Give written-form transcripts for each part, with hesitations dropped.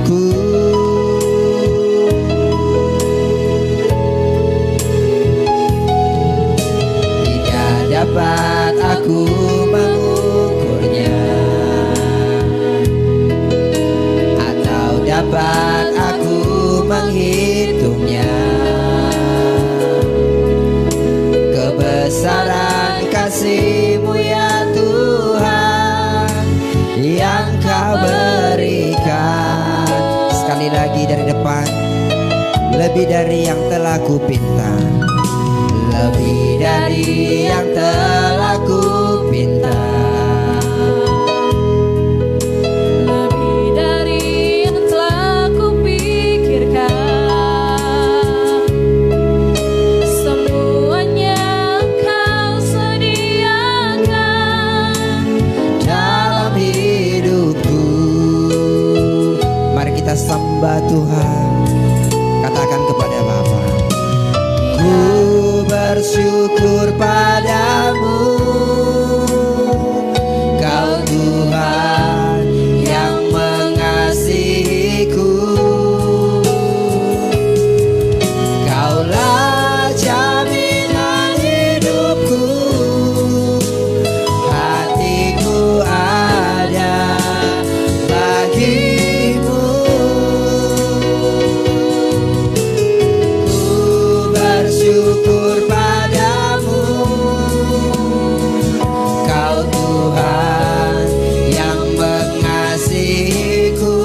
hidupku. Tidak dapat aku mengukurnya, atau dapat aku menghitungnya. Kebesaran kasih-Mu ya Tuhan yang Kau berikan. Sekali lagi dari depan, lebih dari yang telah kupinta, lebih dari yang telah kupinta, lebih dari yang telah kupikirkan. Semuanya Engkau sediakan dalam hidupku. Mari kita sembah Tuhan. Katakan kepada Bapa, ku bersyukur padamu, Kau Tuhan yang mengasihiku. Kaulah jaminan hidupku, hatiku ada bagimu. Ku bersyukur padamu, Kau Tuhan yang mengasihiku.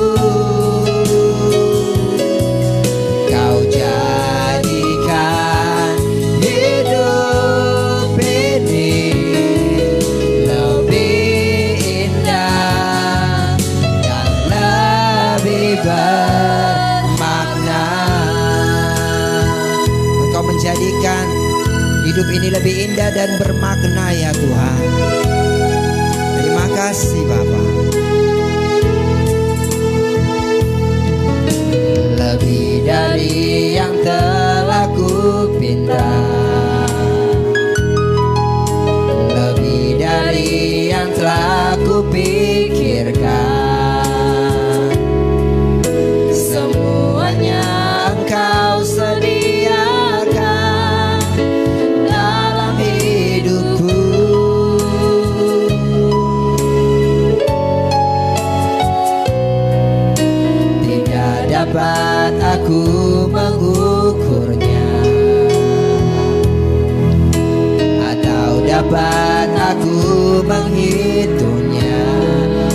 Kau jadikan hidup ini lebih indah dan lebih bermakna. Engkau menjadikan hidup ini lebih indah dan bermakna ya Tuhan. Terima kasih Bapa. Lebih dari yang telah kupinta, lebih dari yang telah kupikirkan. Semuanya Engkau sediakan dalam hidupku. Tidak dapat aku mengukurnya, atau dapat aku menghitungnya.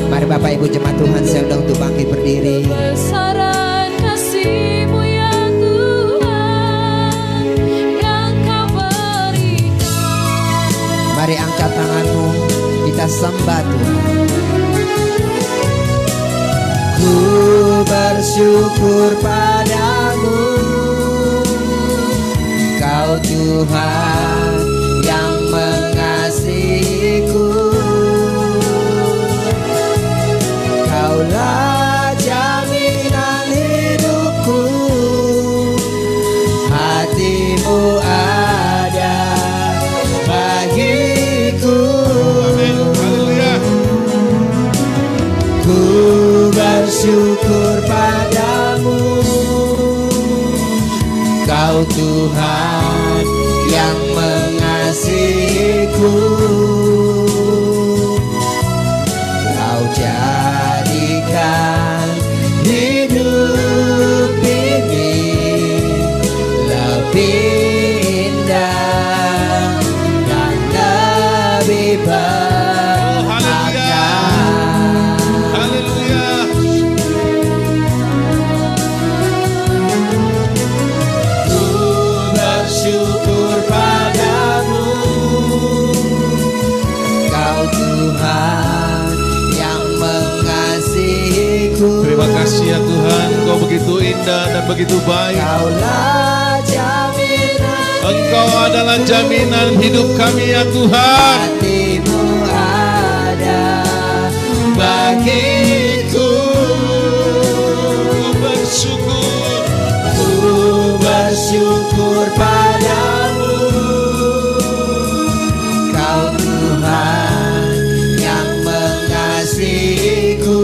Mari Bapak Ibu jemaat Tuhan, saya undang untuk bangkit berdiri. besaran kasih-Mu ya Tuhan yang Kau berikan. Mari angkat tanganmu, kita sembah Tuhan. Ku bersyukur padamu, Kau Tuhan yang mengasihiku. Kaulah jaminan hidupku, hati-Mu ada bagiku. Ku bersyukur padamu, Kau Tuhan yang mengasihiku. Kau jadikan hidup ini lebih indah dan lebih bermakna. Ku bersyukur padamu, Kau Tuhan yang mengasihiku. Terima kasih ya Tuhan, Engkau begitu indah dan begitu baik. Kaulah jaminan, Engkau adalah jaminan hidup kami ya Tuhan. hati-Mu ada bagiku. Bersyukur, Ku bersyukur padamu, Kau Tuhan yang mengasihiku.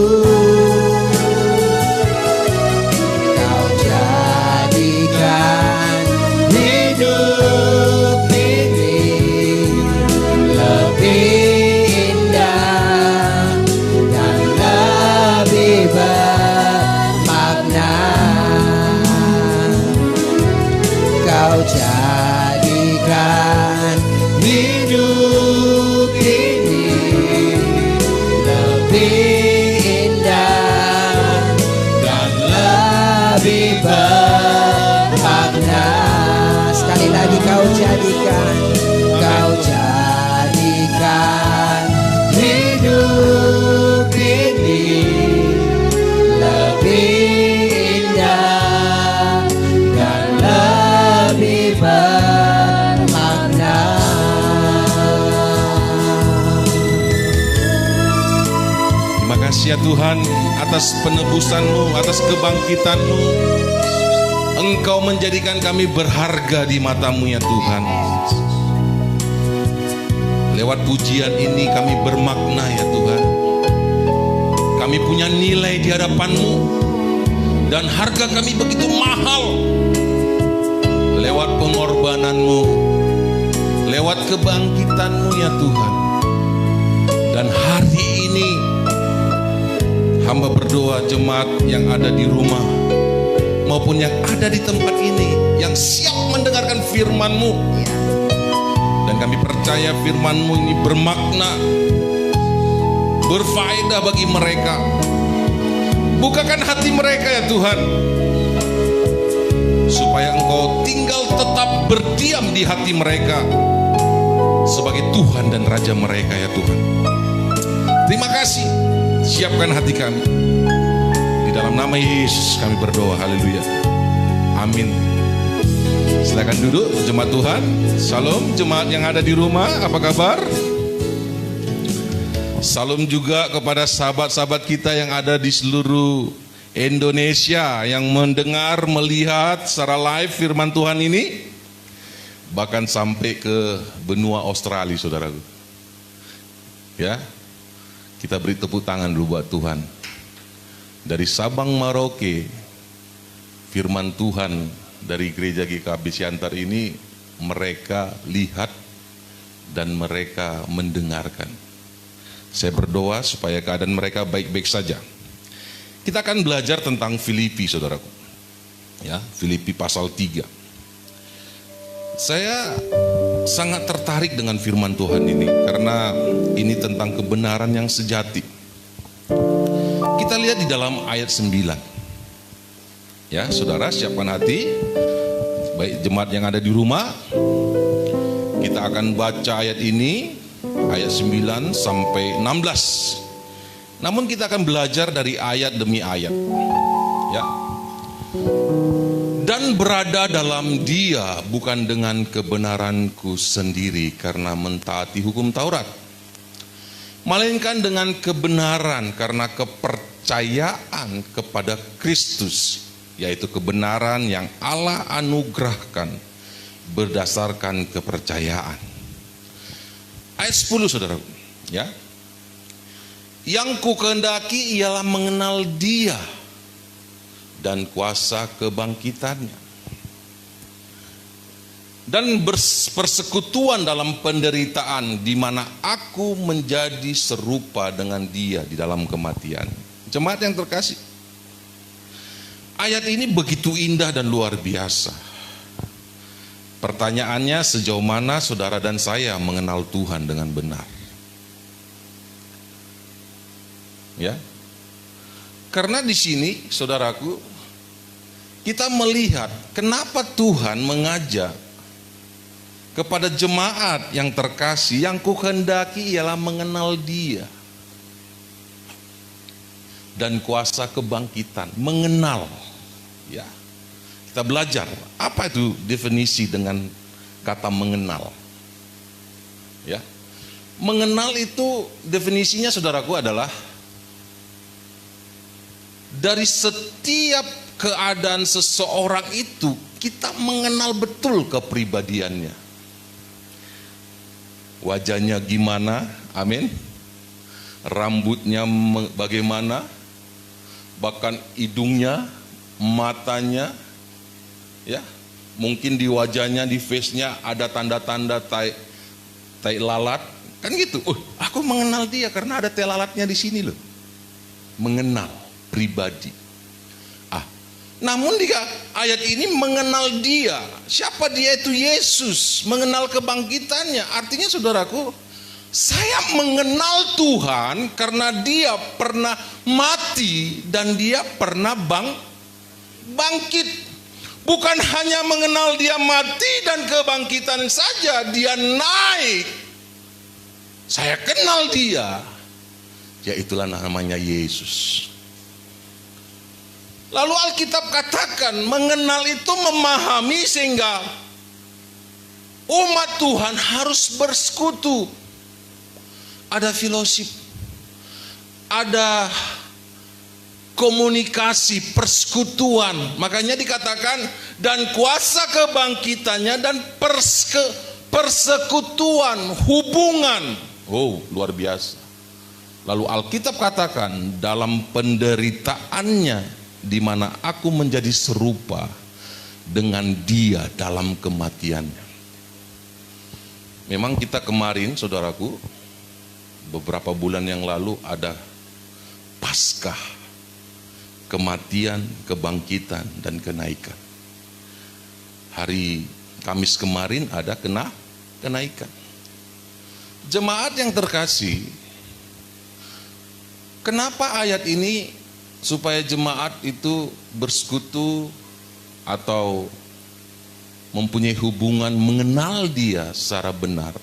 lebih bermakna. Sekali lagi kau jadikan hidup ini lebih indah dan lebih bermakna. Terima kasih ya Tuhan atas penebusan-Mu, atas kebangkitan-Mu. Engkau menjadikan kami berharga di mata-Mu ya Tuhan. Lewat pujian ini kami bermakna ya Tuhan. Kami punya nilai di hadapan-Mu dan harga kami begitu mahal. Lewat pengorbanan-Mu, lewat kebangkitan-Mu ya Tuhan. Dan hari ini hamba berdoa jemaat yang ada di rumah maupun yang ada di tempat ini yang siap mendengarkan firman-Mu. Dan kami percaya firman-Mu ini bermakna, berfaedah bagi mereka. Bukakan hati mereka ya Tuhan, supaya Engkau tinggal tetap berdiam di hati mereka sebagai Tuhan dan Raja mereka ya Tuhan. Terima kasih. Siapkan hati kami. Di dalam nama Yesus kami berdoa. Haleluya. Amin. Silakan duduk jemaat Tuhan. Salam jemaat yang ada di rumah, apa kabar? Salam juga kepada sahabat-sahabat kita yang ada di seluruh Indonesia yang mendengar, melihat secara live firman Tuhan ini, bahkan sampai ke benua Australia, saudaraku. Ya, kita beri tepuk tangan dulu buat Tuhan. Dari Sabang Merauke, firman Tuhan dari gereja GKB Siantar ini mereka lihat dan mereka mendengarkan. Saya berdoa supaya keadaan mereka baik-baik saja. Kita akan belajar tentang Filipi, saudaraku. Ya, Filipi pasal 3. Saya sangat tertarik dengan firman Tuhan ini karena ini tentang kebenaran yang sejati. Kita lihat di dalam ayat 9. Ya, saudara siapkan hati. Baik jemaat yang ada di rumah, kita akan baca ayat ini, ayat 9 sampai 16. Namun kita akan belajar dari ayat demi ayat. Ya. Dan berada dalam Dia bukan dengan kebenaranku sendiri karena mentaati hukum Taurat, melainkan dengan kebenaran karena kepercayaan kepada Kristus, yaitu kebenaran yang Allah anugerahkan berdasarkan kepercayaan. Ayat 10 saudara, ya. Yang kukehendaki ialah mengenal Dia dan kuasa kebangkitannya, dan bersekutuan dalam penderitaan di mana aku menjadi serupa dengan Dia di dalam kematian. Jemaat yang terkasih, ayat ini begitu indah dan luar biasa. Pertanyaannya, sejauh mana saudara dan saya mengenal Tuhan dengan benar? Ya, karena di sini, saudaraku, kita melihat kenapa Tuhan mengajak kepada jemaat yang terkasih, yang kukehendaki ialah mengenal Dia dan kuasa kebangkitan. Mengenal, ya. Kita belajar apa itu definisi dengan kata mengenal. Ya, mengenal itu definisinya, saudaraku, adalah dari setiap keadaan seseorang itu kita mengenal betul kepribadiannya. Wajahnya gimana, amin. Rambutnya bagaimana, bahkan hidungnya, matanya, ya. Mungkin di wajahnya, di face-nya ada tanda-tanda tai lalat, kan gitu. Aku mengenal dia karena ada tai lalatnya di sini loh. Mengenal pribadi. Namun di ayat ini mengenal Dia. Siapa Dia? Itu Yesus. Mengenal kebangkitannya. Artinya, saudaraku, saya mengenal Tuhan karena Dia pernah mati dan Dia pernah bangkit. Bukan hanya mengenal dia mati dan kebangkitan saja, dia naik. Saya kenal dia. Ya itulah namanya Yesus. Lalu Alkitab katakan mengenal itu memahami sehingga umat Tuhan harus bersekutu. Ada fellowship, ada komunikasi, persekutuan. Makanya dikatakan dan kuasa kebangkitannya dan persekutuan, hubungan. Oh, luar biasa. Lalu Alkitab katakan dalam penderitaannya, di mana aku menjadi serupa dengan dia dalam kematiannya. Memang kita kemarin, saudaraku, beberapa bulan yang lalu ada Paskah, kematian, kebangkitan, dan kenaikan. Hari Kamis kemarin ada kenaikan. Jemaat yang terkasih, kenapa ayat ini supaya jemaat itu bersekutu atau mempunyai hubungan mengenal dia secara benar?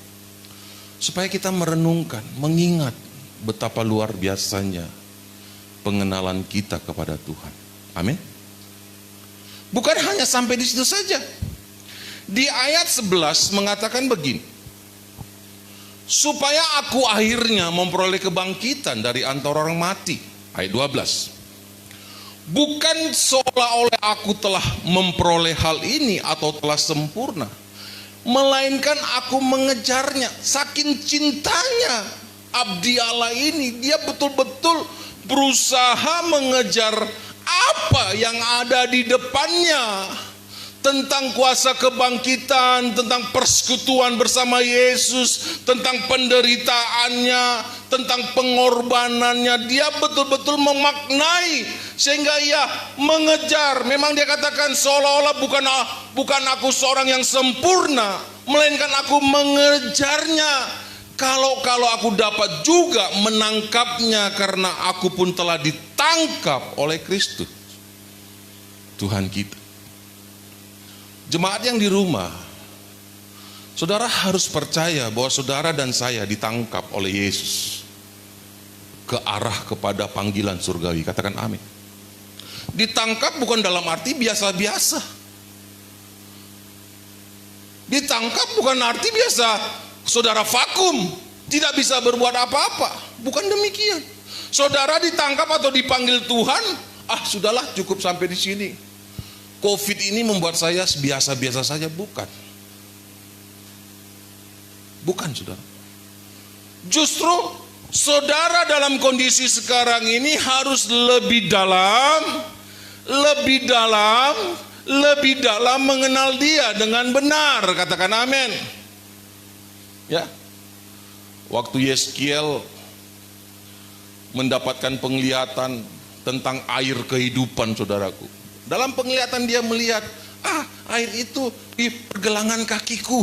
Supaya kita merenungkan, mengingat betapa luar biasanya pengenalan kita kepada Tuhan. Amin. Bukan hanya sampai di situ saja. Di ayat 11 mengatakan begini, supaya aku akhirnya memperoleh kebangkitan dari antara orang mati. Ayat 12. Bukan seolah-olah aku telah memperoleh hal ini atau telah sempurna, melainkan aku mengejarnya. Saking cintanya abdi Allah ini, dia betul-betul berusaha mengejar apa yang ada di depannya, tentang kuasa kebangkitan, tentang persekutuan bersama Yesus, tentang penderitaannya, tentang pengorbanannya. Dia betul-betul memaknai sehingga ia mengejar. Memang dia katakan seolah-olah bukan aku seorang yang sempurna, melainkan aku mengejarnya. Kalau aku dapat juga menangkapnya, karena aku pun telah ditangkap oleh Kristus Tuhan kita. Jemaat yang di rumah, saudara harus percaya bahwa saudara dan saya ditangkap oleh Yesus ke arah kepada panggilan surgawi. Katakan amin. Ditangkap bukan dalam arti biasa-biasa. Ditangkap bukan arti biasa saudara vakum, tidak bisa berbuat apa-apa. Bukan demikian. Saudara ditangkap atau dipanggil Tuhan, sudahlah cukup sampai di sini. Covid ini membuat saya biasa-biasa saja. Bukan, saudara. Justru saudara dalam kondisi sekarang ini harus lebih dalam mengenal dia dengan benar. Katakan amin. Ya, waktu Yeskiel mendapatkan penglihatan tentang air kehidupan, saudaraku. Dalam penglihatan dia melihat, air itu di pergelangan kakiku.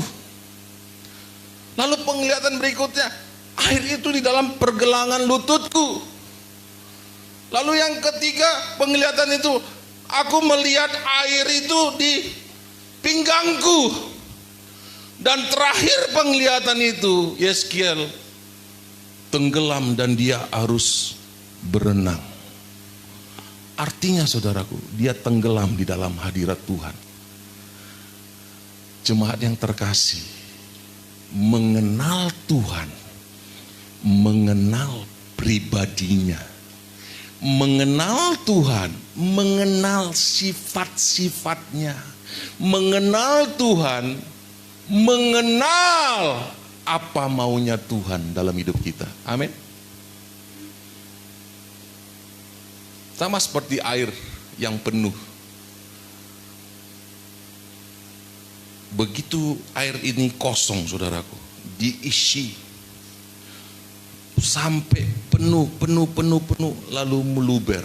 Lalu penglihatan berikutnya, air itu di dalam pergelangan lututku. Lalu yang ketiga penglihatan itu, aku melihat air itu di pinggangku. Dan terakhir penglihatan itu, Yeskiel tenggelam dan dia harus berenang. Artinya saudaraku, dia tenggelam di dalam hadirat Tuhan. Jemaat yang terkasih, mengenal Tuhan, mengenal pribadinya, mengenal Tuhan, mengenal sifat-sifatnya, mengenal Tuhan, mengenal apa maunya Tuhan dalam hidup kita. Amin. Sama seperti air yang penuh. Begitu air ini kosong, saudaraku, diisi sampai penuh, lalu meluber.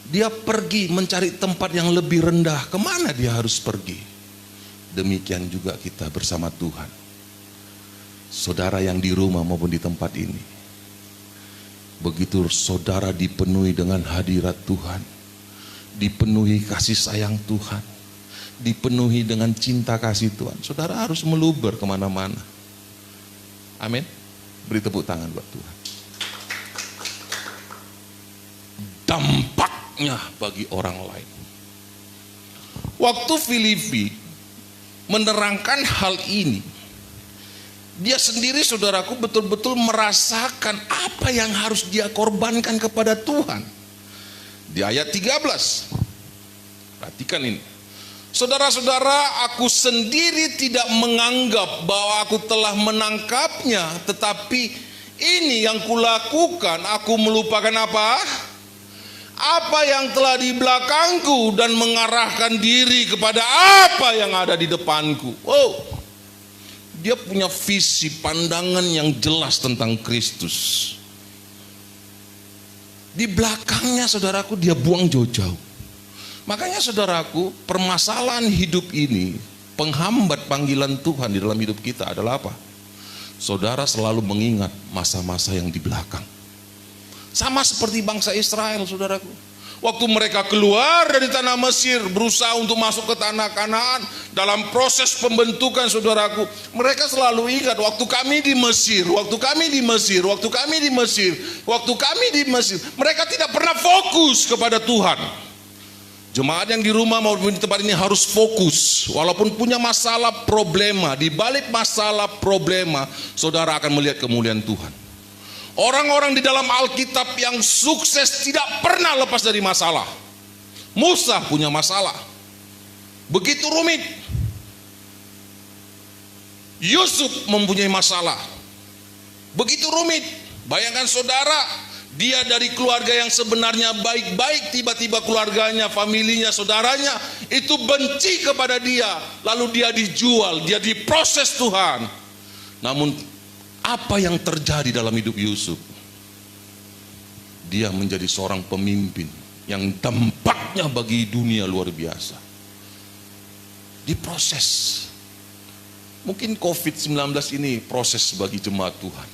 Dia pergi mencari tempat yang lebih rendah. Kemana dia harus pergi? Demikian juga kita bersama Tuhan. Saudara yang di rumah maupun di tempat ini, begitu saudara dipenuhi dengan hadirat Tuhan, dipenuhi kasih sayang Tuhan, dipenuhi dengan cinta kasih Tuhan, saudara harus meluber kemana-mana. Amin. Beri tepuk tangan buat Tuhan. Dampaknya bagi orang lain. Waktu Filipi menerangkan hal ini, dia sendiri, saudaraku, betul-betul merasakan apa yang harus dia korbankan kepada Tuhan. Di ayat 13, perhatikan ini. Saudara-saudara, aku sendiri tidak menganggap bahwa aku telah menangkapnya, tetapi ini yang kulakukan, aku melupakan apa? Apa yang telah di belakangku dan mengarahkan diri kepada apa yang ada di depanku. Oh, dia punya visi pandangan yang jelas tentang Kristus. Di belakangnya, saudaraku, dia buang jauh-jauh. Makanya, saudaraku, permasalahan hidup ini, penghambat panggilan Tuhan di dalam hidup kita adalah apa? Saudara selalu mengingat masa-masa yang di belakang. Sama seperti bangsa Israel, saudaraku. Waktu mereka keluar dari tanah Mesir, berusaha untuk masuk ke tanah Kanaan, dalam proses pembentukan, saudaraku, mereka selalu ingat, waktu kami di Mesir, waktu kami di Mesir, waktu kami di Mesir, waktu kami di Mesir. Mereka tidak pernah fokus kepada Tuhan. Jemaat yang di rumah maupun di tempat ini harus fokus. Walaupun punya masalah problema, di balik masalah problema, saudara akan melihat kemuliaan Tuhan. Orang-orang di dalam Alkitab yang sukses tidak pernah lepas dari masalah. Musa punya masalah, begitu rumit. Yusuf mempunyai masalah, begitu rumit. Bayangkan saudara, dia dari keluarga yang sebenarnya baik-baik, tiba-tiba keluarganya, familinya, saudaranya itu benci kepada dia. Lalu dia dijual, dia diproses Tuhan. Namun apa yang terjadi dalam hidup Yusuf? Dia menjadi seorang pemimpin yang dampaknya bagi dunia luar biasa. Diproses. Mungkin COVID-19 ini proses bagi jemaat Tuhan,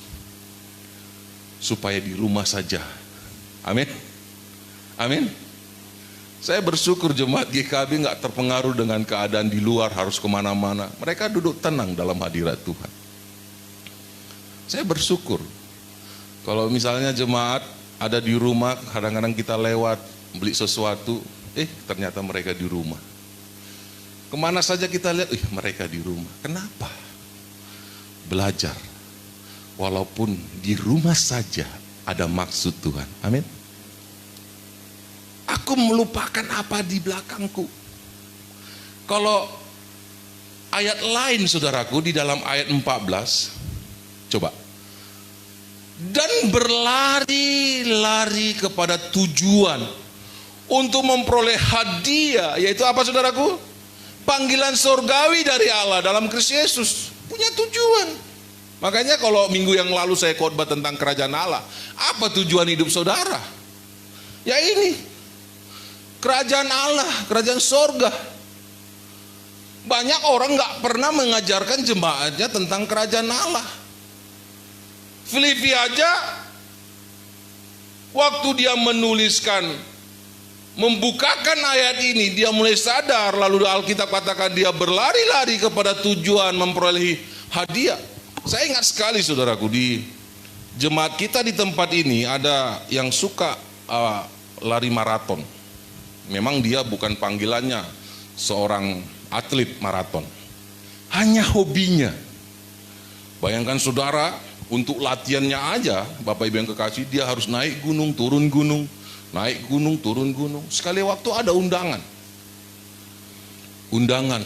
supaya di rumah saja. Amin. Amin. Saya bersyukur jemaat GKB gak terpengaruh dengan keadaan di luar harus kemana-mana. Mereka duduk tenang dalam hadirat Tuhan. Saya bersyukur. Kalau misalnya jemaat ada di rumah, kadang-kadang kita lewat beli sesuatu, ternyata mereka di rumah. Kemana saja kita lihat, mereka di rumah. Kenapa? Belajar. Walaupun di rumah saja ada maksud Tuhan. Amin. Aku melupakan apa di belakangku. Kalau ayat lain, saudaraku, di dalam ayat 14, coba. Dan berlari-lari kepada tujuan untuk memperoleh hadiah, yaitu apa, saudaraku? Panggilan surgawi dari Allah dalam Kristus Yesus. Punya tujuan. Makanya kalau minggu yang lalu saya khotbah tentang kerajaan Allah, apa tujuan hidup saudara? Ya ini, kerajaan Allah, kerajaan surga. Banyak orang gak pernah mengajarkan jemaatnya tentang kerajaan Allah. Filipi aja, waktu dia menuliskan, membukakan ayat ini, dia mulai sadar. Lalu Alkitab katakan dia berlari-lari kepada tujuan memperoleh hadiah. Saya ingat sekali, saudaraku, di jemaat kita di tempat ini ada yang suka lari maraton. Memang dia bukan panggilannya seorang atlet maraton, hanya hobinya. Bayangkan saudara, untuk latihannya aja, Bapak Ibu yang kekasih, dia harus naik gunung, turun gunung, naik gunung, turun gunung. Sekali waktu ada undangan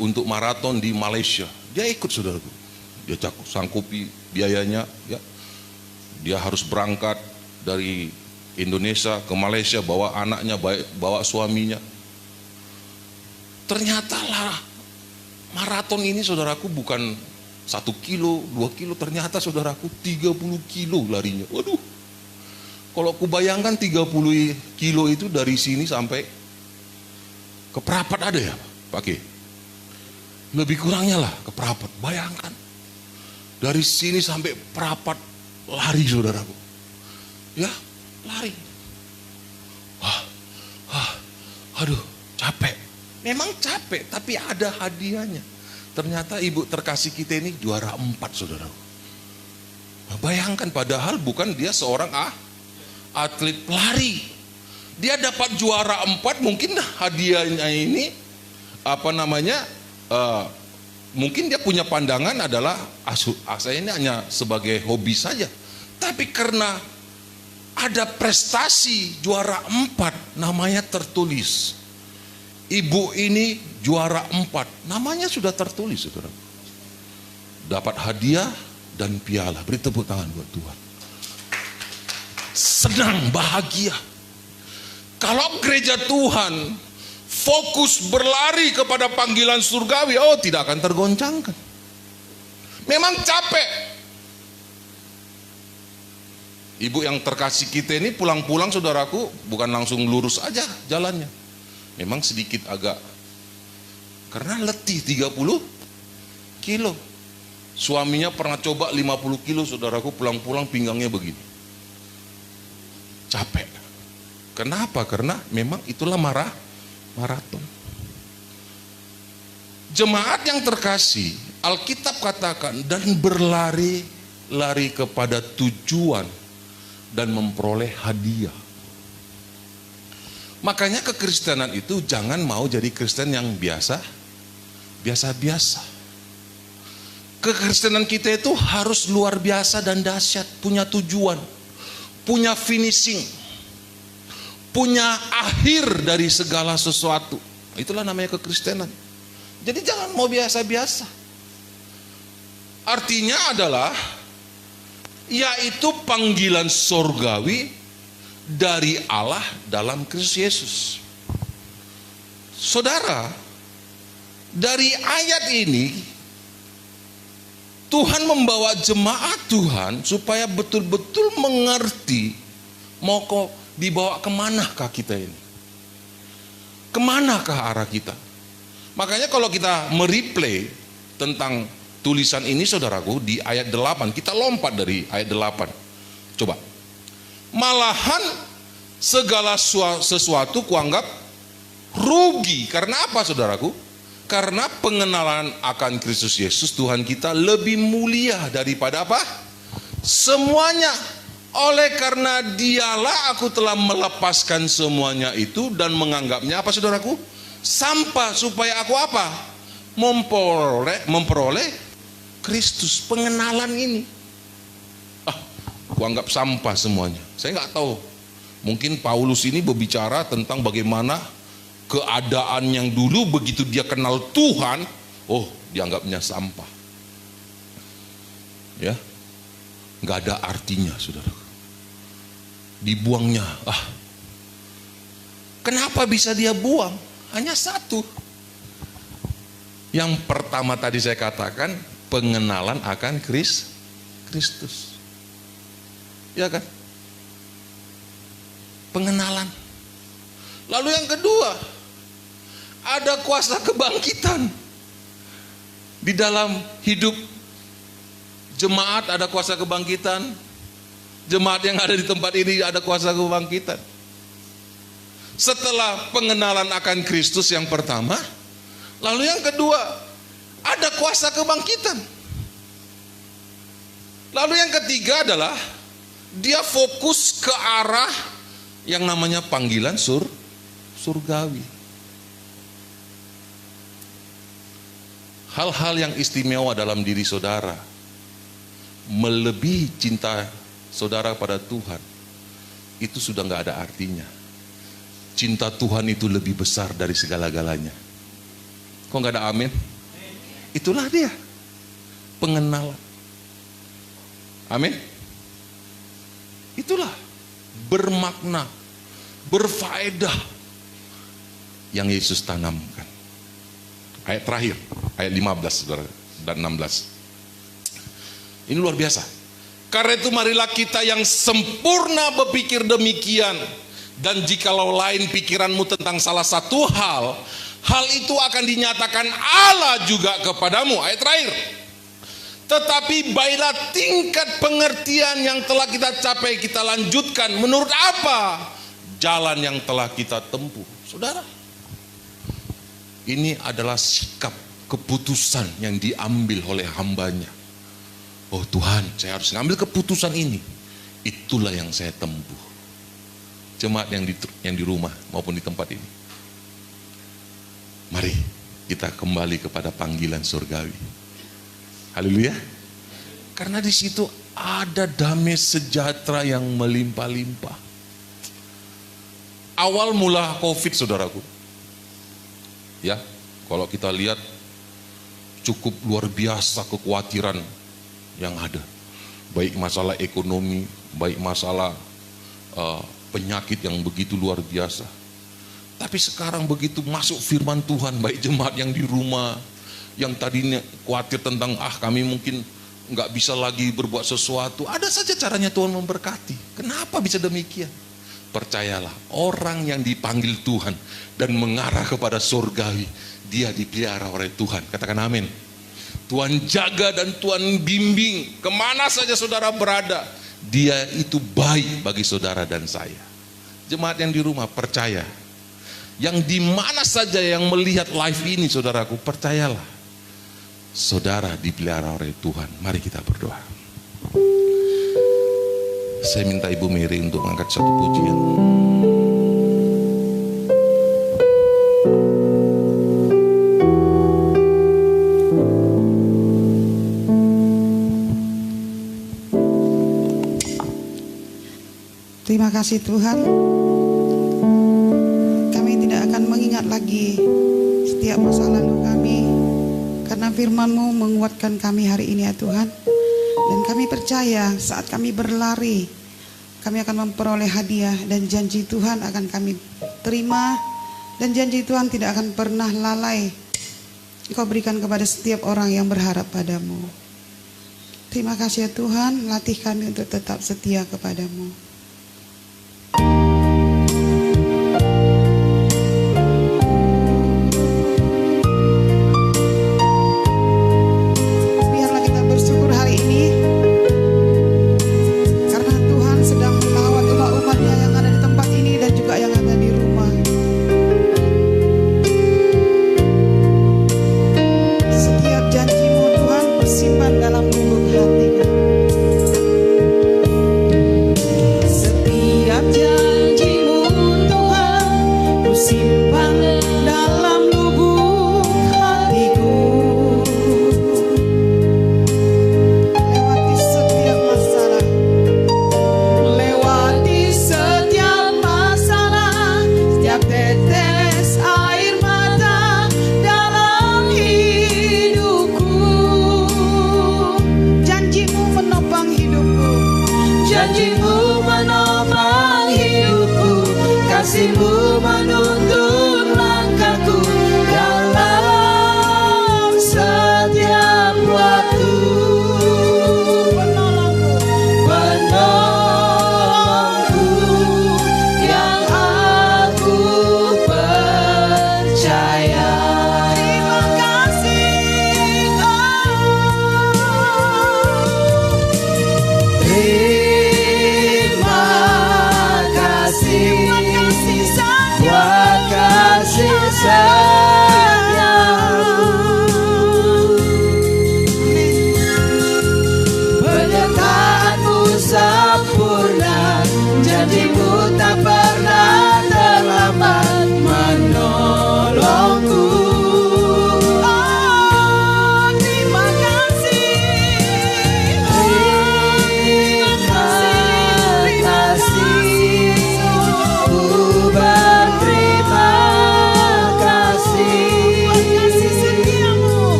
untuk maraton di Malaysia. Dia ikut, saudaraku. Dia sanggupi biayanya, ya. Dia harus berangkat dari Indonesia ke Malaysia, bawa anaknya, bawa suaminya. Ternyata lah, maraton ini, saudaraku, bukan 1 kilo, 2 kilo, ternyata saudaraku 30 kilo larinya. Waduh, kalau aku bayangkan 30 kilo itu dari sini sampai ke Perapat ada ya, Pak Ki? Lebih kurangnya lah ke Perapat, bayangkan. Dari sini sampai Perapat lari, saudaraku. Ya, lari. Aduh, Capek. Memang capek, tapi ada hadiahnya. Ternyata ibu terkasih kita ini juara 4, saudara. Bayangkan, padahal bukan dia seorang atlet pelari. Dia dapat juara 4, mungkin hadiahnya ini mungkin dia punya pandangan adalah saya ini hanya sebagai hobi saja. Tapi karena ada prestasi juara 4, namanya tertulis. Ibu ini juara 4, namanya sudah tertulis, saudara. Dapat hadiah dan piala. Beri tepuk tangan buat Tuhan. Senang, bahagia. Kalau gereja Tuhan fokus berlari kepada panggilan surgawi, tidak akan tergoncangkan. Memang capek. Ibu yang terkasih kita ini pulang-pulang, saudaraku, bukan langsung lurus aja jalannya. Memang sedikit agak, karena letih 30 kilo. Suaminya pernah coba 50 kilo, saudaraku, pulang-pulang pinggangnya begini. Capek. Kenapa? Karena memang itulah maraton. Jemaat yang terkasih, Alkitab katakan, dan berlari kepada tujuan dan memperoleh hadiah. Makanya kekristenan itu jangan mau jadi Kristen yang biasa-biasa. Kekristenan kita itu harus luar biasa dan dahsyat, punya tujuan, punya finishing, punya akhir dari segala sesuatu. Itulah namanya kekristenan. Jadi jangan mau biasa-biasa. Artinya adalah yaitu panggilan surgawi dari Allah dalam Kristus Yesus. Saudara, dari ayat ini Tuhan membawa jemaat Tuhan supaya betul-betul mengerti mau kok dibawa kemanakah kita ini, kemanakah arah kita. Makanya kalau kita mereplay tentang tulisan ini, saudaraku, di ayat 8, kita lompat dari ayat 8. Coba. Malahan segala sesuatu kuanggap rugi. Karena apa, saudaraku? Karena pengenalan akan Kristus Yesus Tuhan kita lebih mulia daripada apa? Semuanya. Oleh karena dialah aku telah melepaskan semuanya itu dan menganggapnya apa, saudaraku? Sampah, supaya aku apa? Memperoleh Kristus. Pengenalan ini kuanggap sampah semuanya. Saya nggak tahu, mungkin Paulus ini berbicara tentang bagaimana keadaan yang dulu begitu dia kenal Tuhan, dianggapnya sampah, ya, nggak ada artinya, saudara. Dibuangnya. Kenapa bisa dia buang? Hanya satu. Yang pertama tadi saya katakan, pengenalan akan Kristus. Ya kan? Pengenalan. Lalu yang kedua, ada kuasa kebangkitan. Di dalam hidup jemaat ada kuasa kebangkitan. Jemaat yang ada di tempat ini ada kuasa kebangkitan. Setelah pengenalan akan Kristus yang pertama, lalu yang kedua, ada kuasa kebangkitan. Lalu yang ketiga adalah dia fokus ke arah yang namanya panggilan surgawi. Hal-hal yang istimewa dalam diri saudara, melebihi cinta saudara pada Tuhan, itu sudah nggak ada artinya. Cinta Tuhan itu lebih besar dari segala-galanya. Kok nggak ada amin? Itulah dia, pengenalan. Amin. Itulah bermakna, berfaedah yang Yesus tanamkan. Ayat terakhir, ayat 15 saudara, dan 16. Ini luar biasa. Karena itu marilah kita yang sempurna berpikir demikian. Dan jikalau lain pikiranmu tentang salah satu hal, hal itu akan dinyatakan Allah juga kepadamu. Ayat terakhir. Tetapi baiklah tingkat pengertian yang telah kita capai, kita lanjutkan. Menurut apa? Jalan yang telah kita tempuh. Saudara, Ini adalah sikap keputusan yang diambil oleh hambanya. Oh Tuhan, saya harus ngambil keputusan ini. Itulah yang saya tempuh. Jemaat yang di rumah maupun di tempat ini. Mari kita kembali kepada panggilan surgawi. Haleluya. Karena di situ ada damai sejahtera yang melimpah-limpah. Awal mula COVID, saudaraku. Ya, kalau kita lihat cukup luar biasa kekhawatiran yang ada. Baik masalah ekonomi, baik masalah penyakit yang begitu luar biasa. Tapi sekarang begitu masuk firman Tuhan, baik jemaat yang di rumah, yang tadinya khawatir tentang kami mungkin nggak bisa lagi berbuat sesuatu, ada saja caranya Tuhan memberkati. Kenapa bisa demikian? Percayalah, orang yang dipanggil Tuhan dan mengarah kepada surgawi, dia dipelihara oleh Tuhan. Katakan amin. Tuhan jaga dan Tuhan bimbing kemana saja saudara berada. Dia itu baik bagi saudara dan saya. Jemaat yang di rumah, percaya. Yang di mana saja yang melihat live ini, saudaraku, percayalah, saudara dipelihara oleh Tuhan. Mari kita berdoa. Saya minta Ibu Mary untuk mengangkat satu pujian. Terima kasih Tuhan. Kami tidak akan mengingat lagi setiap masa lalu kami, karena firman-Mu menguatkan kami hari ini ya Tuhan. Dan kami percaya saat kami berlari, kami akan memperoleh hadiah, dan janji Tuhan akan kami terima, dan janji Tuhan tidak akan pernah lalai Engkau berikan kepada setiap orang yang berharap padamu. Terima kasih ya Tuhan, latih kami untuk tetap setia kepadamu.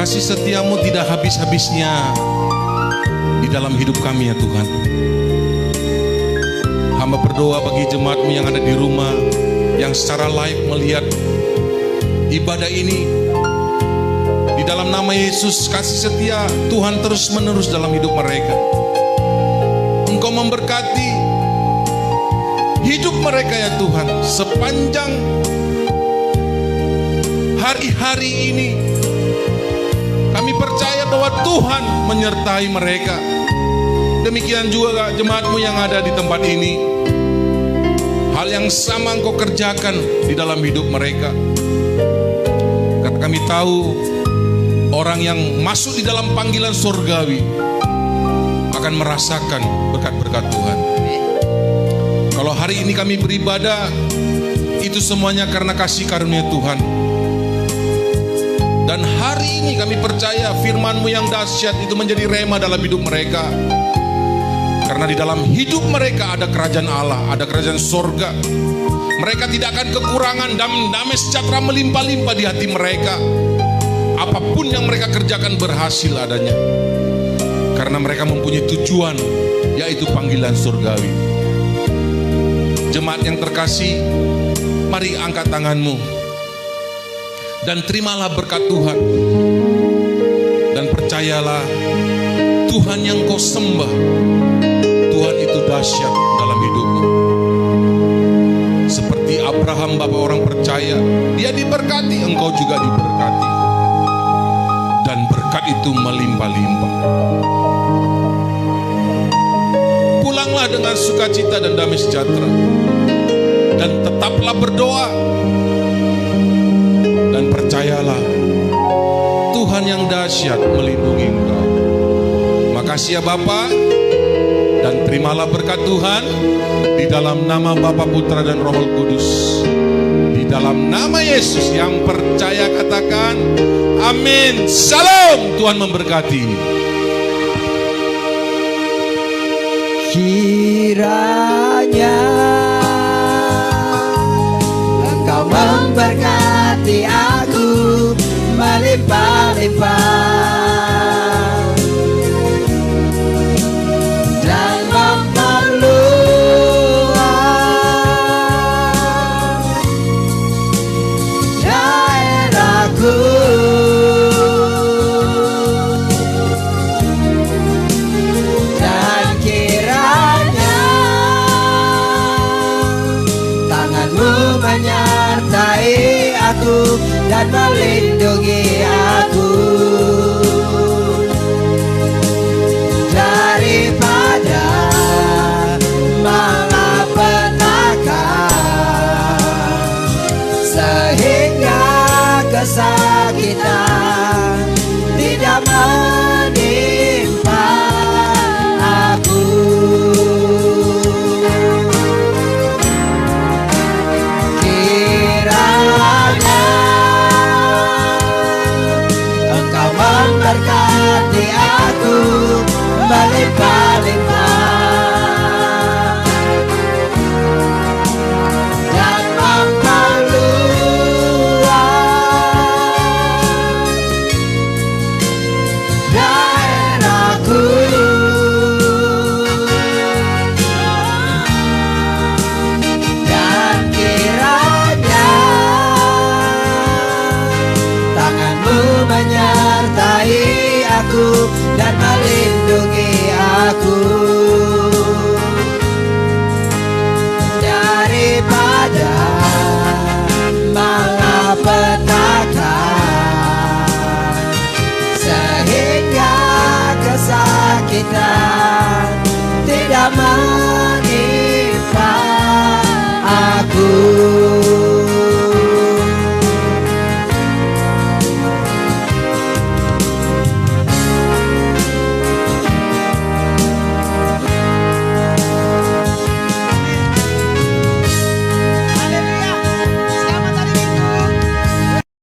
kasih setiamu tidak habis-habisnya di dalam hidup kami ya Tuhan. Hamba berdoa bagi jemaat-Mu yang ada di rumah, yang secara live melihat ibadah ini. Di dalam nama Yesus, kasih setia Tuhan terus menerus dalam hidup mereka. Engkau memberkati hidup mereka ya Tuhan, sepanjang hari-hari ini. Kami percaya bahwa Tuhan menyertai mereka. Demikian juga jemaat-Mu yang ada di tempat ini. Hal yang sama Engkau kerjakan di dalam hidup mereka. Karena kami tahu orang yang masuk di dalam panggilan surgawi akan merasakan berkat-berkat Tuhan. Kalau hari ini kami beribadah, itu semuanya karena kasih karunia Tuhan. Dan hari ini kami percaya firman-Mu yang dahsyat itu menjadi rema dalam hidup mereka. Karena di dalam hidup mereka ada kerajaan Allah, ada kerajaan sorga. Mereka tidak akan kekurangan damai sejahtera melimpah-limpah di hati mereka. Apapun yang mereka kerjakan berhasil adanya. Karena mereka mempunyai tujuan, yaitu panggilan surgawi. Jemaat yang terkasih, mari angkat tanganmu dan terimalah berkat Tuhan. Dan percayalah, Tuhan yang kau sembah, Tuhan itu dahsyat dalam hidupmu. Seperti Abraham, bapak orang percaya, dia diberkati, engkau juga diberkati. Dan berkat itu melimpah-limpah. Pulanglah dengan sukacita dan damai sejahtera. Dan tetaplah berdoa. Dan percayalah, Tuhan yang dahsyat melindungi engkau. Makasih ya Bapa. Dan terimalah berkat Tuhan di dalam nama Bapa, Putra dan Roh Kudus. Di dalam nama Yesus yang percaya katakan amin. Salam. Tuhan memberkati. Kiranya Engkau memberkati aku melimpah-limpah dan memperluas daerahku. Dan kiranya tangan-Mu menyertai aku dan melindungi aku daripada malapetaka, sehingga kesakitan tidak menimpa aku. Kiranya Engkau memberkati aku melimpah-limpah dan memperluas daerahku. Dan kiranya tangan-Mu menyertai aku dan melindungi aku daripada malapetaka, sehingga kesakitan